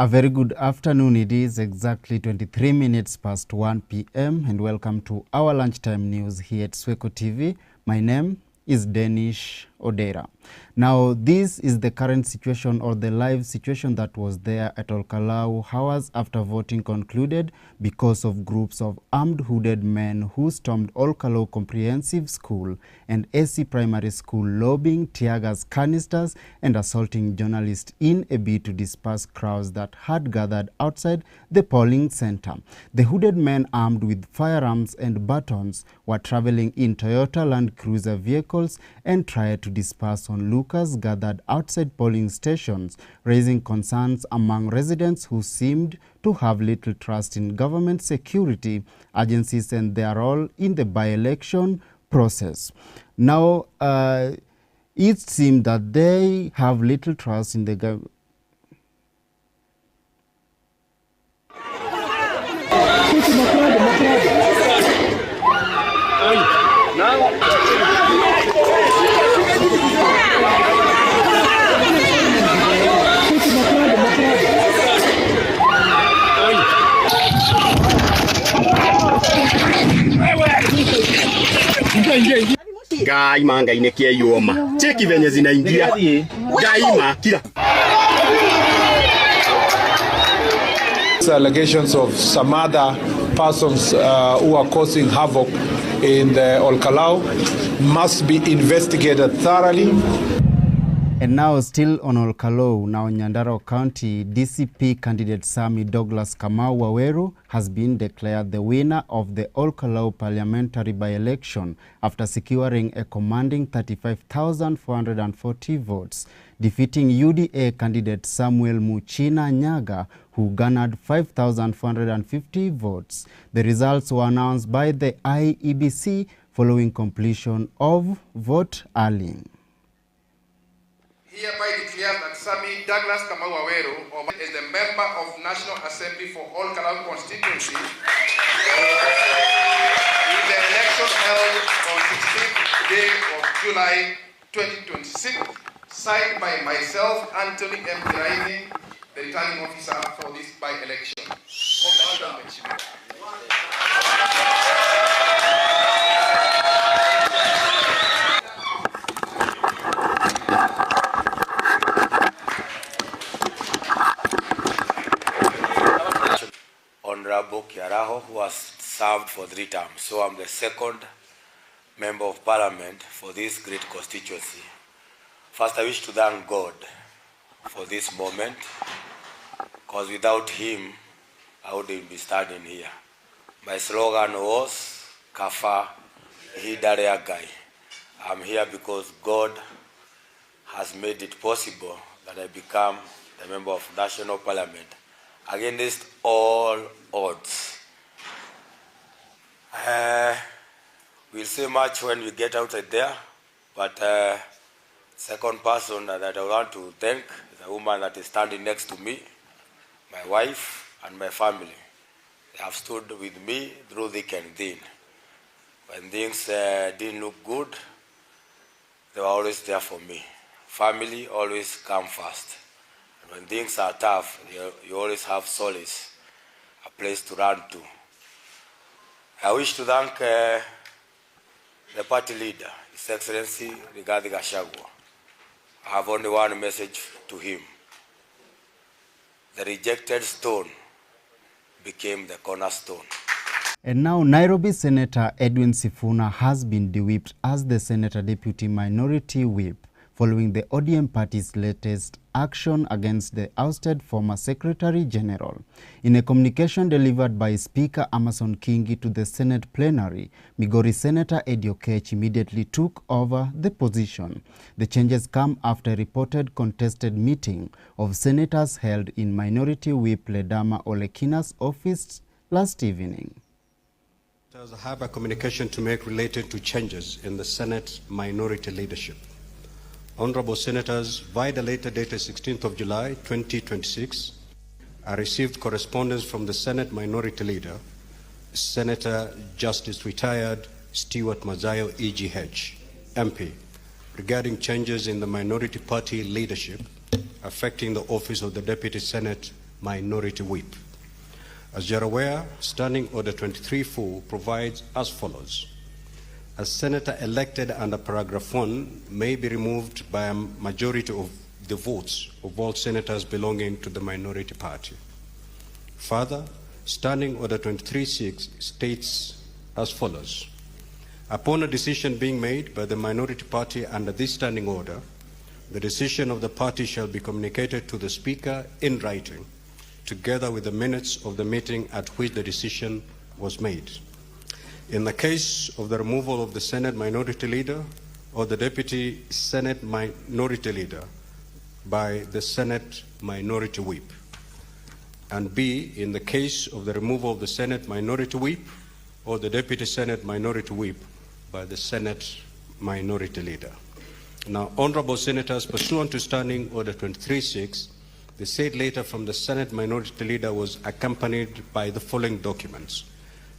A very good afternoon. It is exactly 23 minutes past 1 p.m. and welcome to our lunchtime news here at Swecho TV. My name is DENISH ODERA. Now, this is the current situation or the live situation that was there at Olkalau hours after voting concluded because of groups of armed hooded men who stormed Olkalau Comprehensive School and AC Primary School, lobbing tear gas canisters and assaulting journalists in a bid to disperse crowds that had gathered outside the polling center. The hooded men, armed with firearms and batons, were traveling in Toyota Land Cruiser vehicles and tried to disperse onlookers gathered outside polling stations, raising concerns among residents who seemed to have little trust in government security agencies and their role in the by-election process. Now, it seemed that they have little trust in the government. Gai manga inekia yoma. Cheki venye zinaingia. Gaima kila. Allegations of some other persons who are causing havoc in the Olkalau must be investigated thoroughly. And now, still on Olkalau, now Nyandarua County, DCP candidate Sami Douglas Kamau Waweru has been declared the winner of the Olkalau parliamentary by-election after securing a commanding 35,440 votes, defeating UDA candidate Samuel Muchina Nyaga, who garnered 5,450 votes. The results were announced by the IEBC following completion of vote tallying. Hereby declare that Sami Douglas Kamau Waweru is the member of National Assembly for Olkalau constituency in the election held on 16th day of July 2026, signed by myself, Anthony M. Kiraini, the returning officer for this by-election. Honorable Kiaraho, who has served for 3 terms. So I'm the second member of parliament for this great constituency. First, I wish to thank God for this moment, because without him, I wouldn't be standing here. My slogan was, Kafa Hidarea Gai. I'm here because God has made it possible that I become the member of national parliament against all odds. We'll say much when we get outside there, but second person that I want to thank is a woman that is standing next to me, my wife and my family. They have stood with me through thick and thin. When things didn't look good, they were always there for me. Family always come first. When things are tough, you always have solace, a place to run to. I wish to thank the party leader, His Excellency Rigathi Gachagua. I have only one message to him. The rejected stone became the cornerstone. And now, Nairobi Senator Edwin Sifuna has been de-whipped as the Senator Deputy Minority Whip, following the ODM party's latest action against the ousted former Secretary General. In a communication delivered by Speaker Amason Kingi to the Senate plenary, Migori Senator Eddie Okech immediately took over the position. The changes come after a reported contested meeting of senators held in Minority Whip Ledama Olekina's office last evening. I have a communication to make related to changes in the Senate minority leadership. Honorable Senators, by the later date of 16th of July 2026, I received correspondence from the Senate Minority Leader, Senator Justice Retired Stewart Mazayo EGH, MP, regarding changes in the minority party leadership affecting the office of the Deputy Senate Minority Whip. As you're aware, Standing Order 23.4 provides as follows. A senator elected under paragraph 1 may be removed by a majority of the votes of all senators belonging to the minority party. Further, Standing Order 23.6 states as follows. Upon a decision being made by the minority party under this standing order, the decision of the party shall be communicated to the Speaker in writing, together with the minutes of the meeting at which the decision was made. In the case of the removal of the Senate Minority Leader or the Deputy Senate Minority Leader by the Senate Minority Whip. And B, in the case of the removal of the Senate Minority Whip or the Deputy Senate Minority Whip by the Senate Minority Leader. Now, Honorable Senators, pursuant to Standing Order 23.6, the said letter from the Senate Minority Leader was accompanied by the following documents.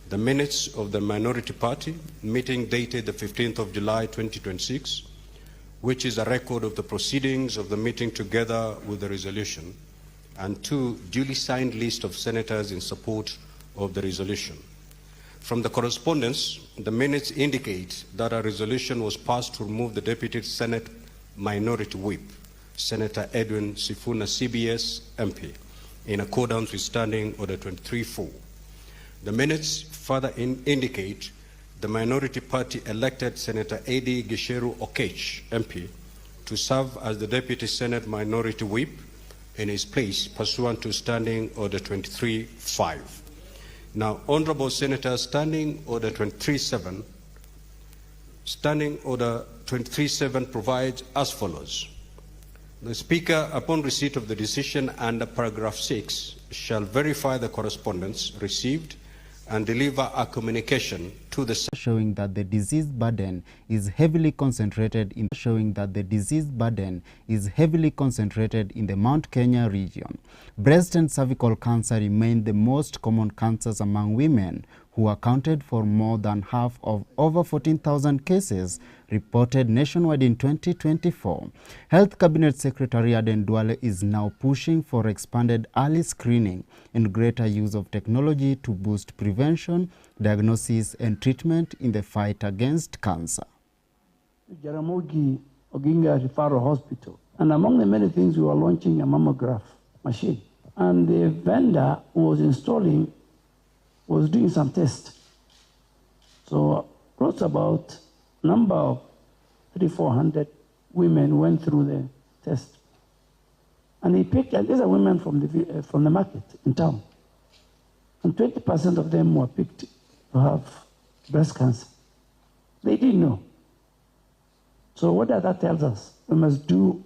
The minutes of the Minority Party meeting dated the 15th of July 2026, which is a record of the proceedings of the meeting together with the resolution, and 2, duly signed list of senators in support of the resolution. From the correspondence, the minutes indicate that a resolution was passed to remove the Deputy Senate Minority Whip, Senator Edwin Sifuna CBS MP, in accordance with Standing Order 23.4. The minutes further indicate the Minority Party elected Senator Edi Gisheru Okech MP to serve as the Deputy Senate Minority Whip in his place pursuant to Standing Order 23.5. Now, Honorable Senators, Standing Order 23.7 provides as follows. The Speaker, upon receipt of the decision under paragraph 6, shall verify the correspondence received and deliver a communication to the showing that the disease burden is heavily concentrated in the Mount Kenya region. Breast and cervical cancer remain the most common cancers among women, who accounted for more than half of over 14,000 cases reported nationwide in 2024. Health Cabinet Secretary Aden Duale is now pushing for expanded early screening and greater use of technology to boost prevention, diagnosis and treatment in the fight against cancer. Jaramogi Oginga Referral Hospital. And among the many things, we were launching a mammograph machine. And the vendor who was installing was doing some tests. So close about number of 300-400 women went through the test. And he picked, and these are women from the market in town. And 20% of them were picked to have breast cancer. They didn't know. So what that tells us? We must do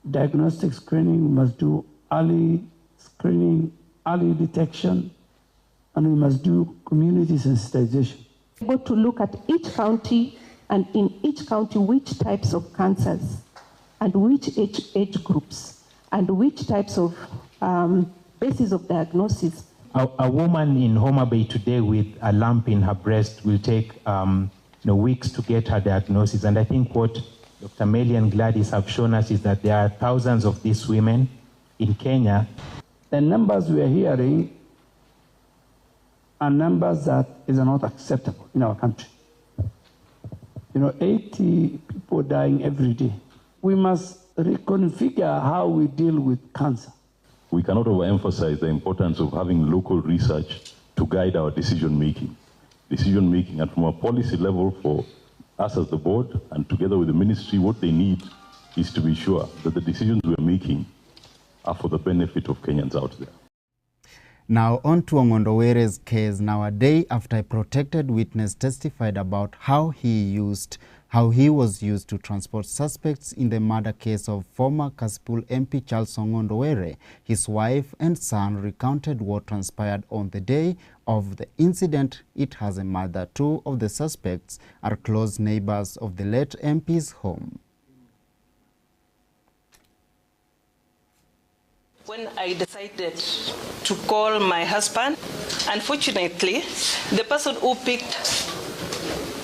diagnostic screening, we must do early screening, early detection, and we must do community sensitization. We got to look at each county, and in each county which types of cancers and which age groups and which types of basis of diagnosis. A woman in Homa Bay today with a lump in her breast will take weeks to get her diagnosis. And I think what Dr. Meli and Gladys have shown us is that there are thousands of these women in Kenya. The numbers we are hearing are numbers that is not acceptable in our country. 80 people dying every day. We must reconfigure how we deal with cancer. We cannot overemphasize the importance of having local research to guide our decision making, and from a policy level for us as the board and together with the ministry, what they need is to be sure that the decisions we are making are for the benefit of Kenyans out there. Now on to Ongondowere's case. Now, a day after a protected witness testified about how he was used to transport suspects in the murder case of former Kasipul MP Charles Ongondowere, his wife and son recounted what transpired on the day of the incident. It has emerged that two of the suspects are close neighbors of the late MP's home. When I decided to call my husband, unfortunately, the person who picked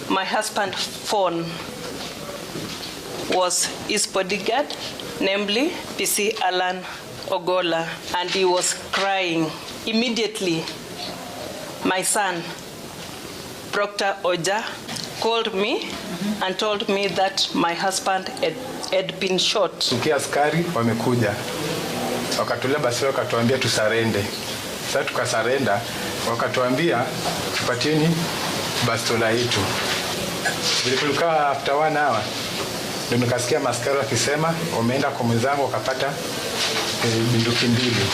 my husband's phone was his bodyguard, namely PC Alan Ogola, and he was crying. Immediately, my son, Proctor Oja, called me and told me that my husband had been shot. Tukia askari wamekuja. Wakatulea basi wakatuambia tusarende. Sasa tukasarenda, wakatuambia tupatieni bastola yetu. Vile tulikaa after 1 hour, ndio nikasikia maskari wakisema wameenda kwa mwenzangu wakapata bunduki mbili.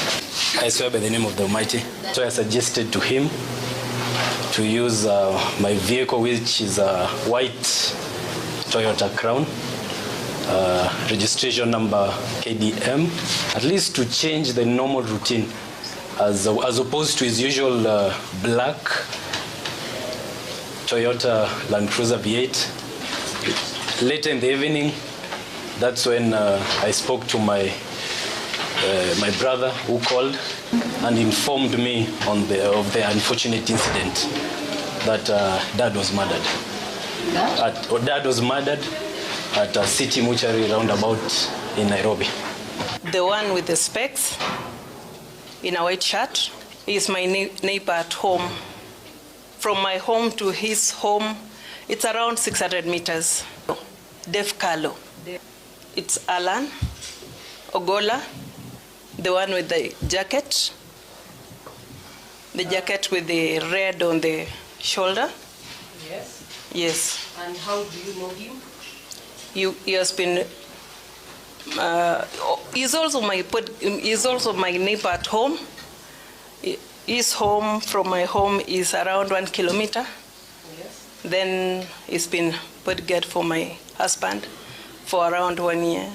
I swear by the name of the Almighty. So I suggested to him to use my vehicle, which is a white Toyota Crown, registration number KDM, at least to change the normal routine as opposed to his usual black Toyota Land Cruiser V8. Later in the evening, that's when I spoke to my brother who called and informed me of the unfortunate incident that Dad was murdered. Dad was murdered at a city mortuary roundabout in Nairobi. The one with the specs in a white shirt is my neighbor at home. From my home to his home, it's around 600 meters. Def Carlo. It's Alan Ogola, the one with the jacket. The jacket with the red on the shoulder. Yes. Yes. And how do you know him? He has been. He's also my neighbor at home. His home from my home is around 1 kilometer. Yes. Then he's been bodyguard for my husband for around 1 year.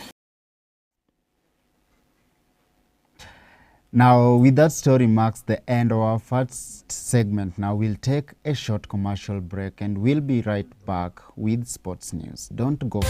Now, with that story marks the end of our first segment. Now we'll take a short commercial break and we'll be right back with sports news. Don't go.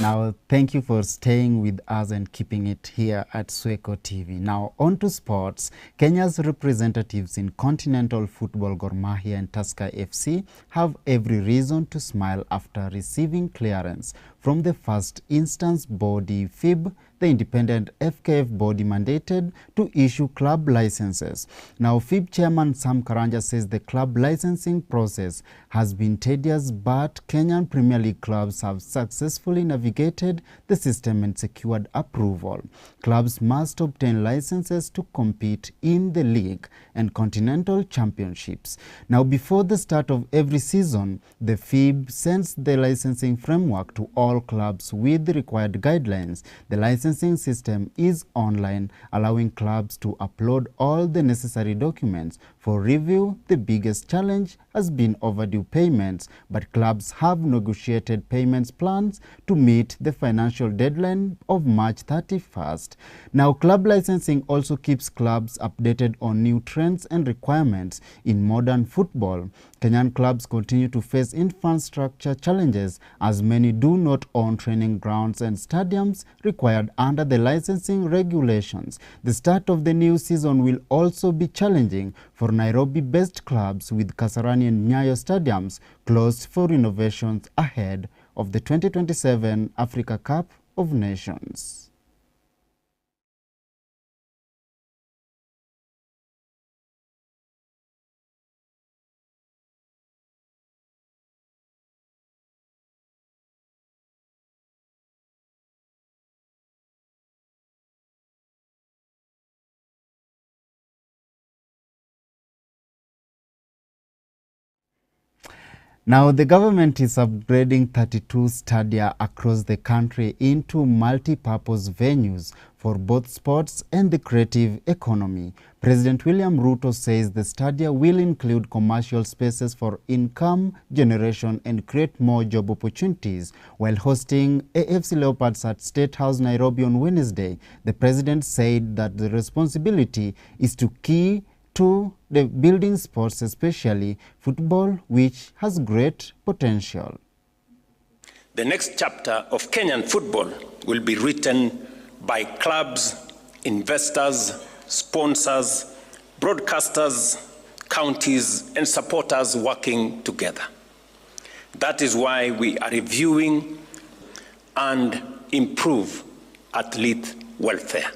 Now, thank you for staying with us and keeping it here at Swecho TV. Now, on to sports. Kenya's representatives in continental football, Gor Mahia and Tusker FC, have every reason to smile after receiving clearance from the first instance body FIB, the independent FKF body mandated to issue club licenses. Now, FIB chairman Sam Karanja says the club licensing process has been tedious, but Kenyan Premier League clubs have successfully navigated the system and secured approval. Clubs must obtain licenses to compete in the league and continental championships. Now, before the start of every season, the FIB sends the licensing framework to all clubs with the required guidelines. The licensing system is online, allowing clubs to upload all the necessary documents for review. The biggest challenge has been overdue payments, but clubs have negotiated payments plans to meet the financial deadline of March 31st. Now, club licensing also keeps clubs updated on new trends and requirements in modern football. Kenyan clubs continue to face infrastructure challenges as many do not own training grounds and stadiums required under the licensing regulations. The start of the new season will also be challenging for Nairobi-based clubs, with Kasarani and Nyayo stadiums closed for renovations ahead of the 2027 Africa Cup of Nations. Now, the government is upgrading 32 stadia across the country into multi-purpose venues for both sports and the creative economy. President William Ruto says the stadia will include commercial spaces for income generation and create more job opportunities. While hosting AFC Leopards at State House, Nairobi on Wednesday, the president said that the responsibility is to key to the building sports, especially football, which has great potential. The next chapter of Kenyan football will be written by clubs, investors, sponsors, broadcasters, counties, and supporters working together. That is why we are reviewing and improve athlete welfare.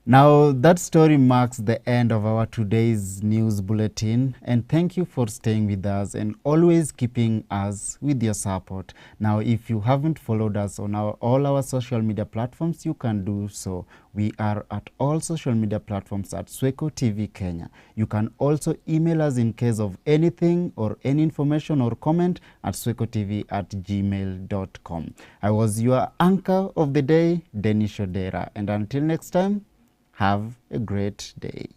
Now, that story marks the end of our today's news bulletin, and thank you for staying with us and always keeping us with your support. Now, if you haven't followed us on all our social media platforms, you can do so. We are at all social media platforms at Swecho TV Kenya. You can also email us in case of anything or any information or comment at swechotv@gmail.com. I was your anchor of the day, Denish Odera, and until next time, have a great day.